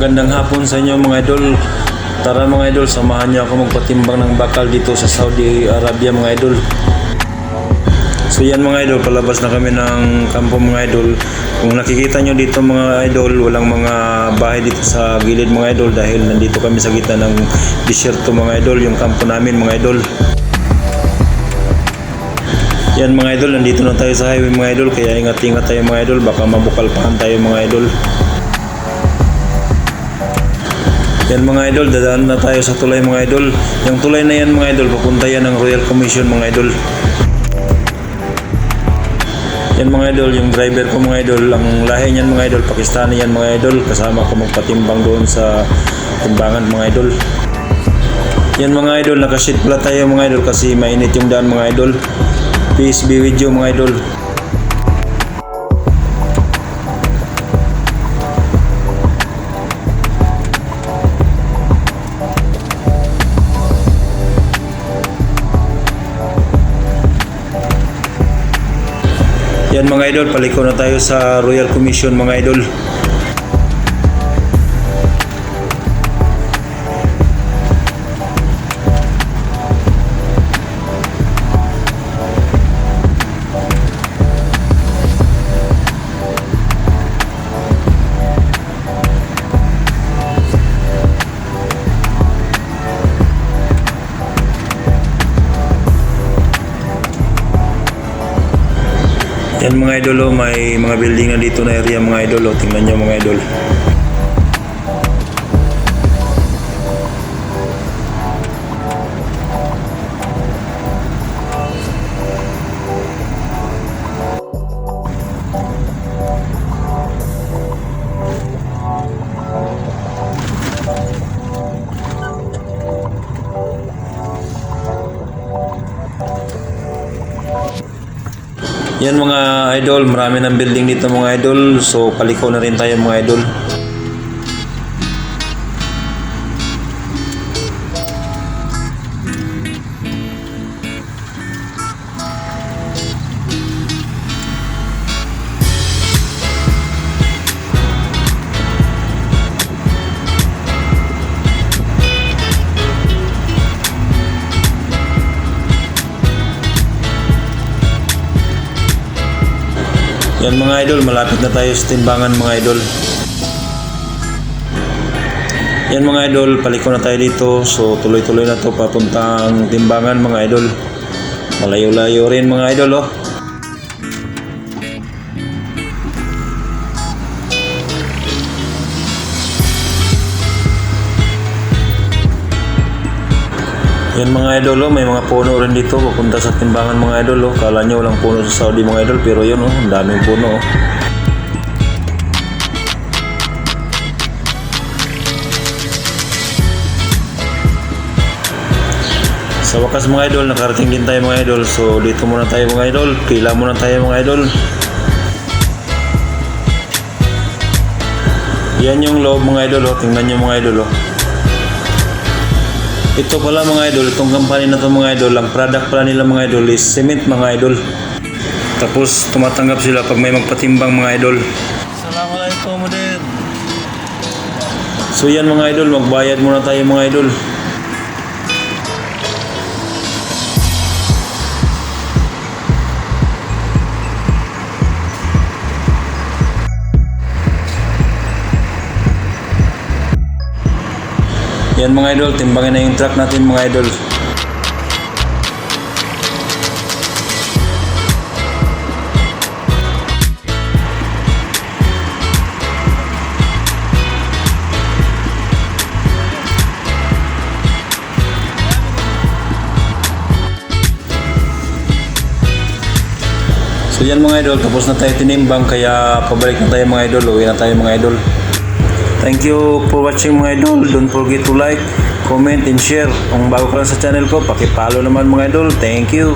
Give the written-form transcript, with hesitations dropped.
Magandang hapon sa inyo mga idol. Tara mga idol, samahan niyo ako magpatimbang ng bakal dito sa Saudi Arabia mga idol. So yan mga idol, palabas na kami ng kampo mga idol. Kung nakikita nyo dito mga idol, walang mga bahay dito sa gilid mga idol dahil nandito kami sa gitna ng disyerto mga idol, yung kampo namin mga idol. Yan mga idol, nandito na tayo sa highway mga idol, kaya ingat-ingat tayo mga idol, baka mabukalpahan tayo mga idol. Yan mga idol, dadaan na tayo sa tulay mga idol. Yung tulay na yan mga idol, papunta yan ng Royal Commission mga idol. Yan mga idol, yung driver ko mga idol, ang lahi niyan mga idol, Pakistani yan mga idol. Kasama ko magpatimbang doon sa timbangan mga idol. Yan mga idol, nakasit pala tayo mga idol kasi mainit yung daan mga idol. Peace be with you mga idol. Yan mga idol, paliko na tayo sa Royal Commission mga idol. Yan mga idol, oh, may mga building na dito na area mga idol, oh. Tingnan nyo mga idol. Yan mga idol, marami ng building dito mga idol. So paliko na rin tayo mga idol. Yan mga idol, malapit na tayo sa timbangan mga idol. Yan mga idol, paliko na tayo dito. So tuloy-tuloy na to papuntang timbangan mga idol. Malayo-layo rin mga idol, oh. Yan mga idol, oh, may mga puno rin dito papunta sa timbangan mga idol, oh. Kala nyo walang puno sa Saudi mga idol, pero yun, oh, ang daming puno, oh. Sa wakas mga idol, nakarating din tayo mga idol. So dito muna tayo mga idol, pila muna tayo mga idol. Yan yung loob mga idol, oh. Tingnan nyo mga idol, oh. Ito pala mga idol, itong company na to mga idol, ang product pala nila mga idol is cement mga idol. Tapos tumatanggap sila pag may magpatimbang mga idol. Assalamualaikum din. So yan mga idol, magbayad muna tayo mga idol. Yan mga idol, timbangin na yung truck natin mga idol. So yan mga idol, tapos na tayo tinimbang, kaya pabalik na tayo mga idol, uwi na tayo mga idol. Thank you for watching mga idol. Don't forget to like, comment, and share. Kung bago ka lang sa channel ko, paki-follow naman mga idol. Thank you.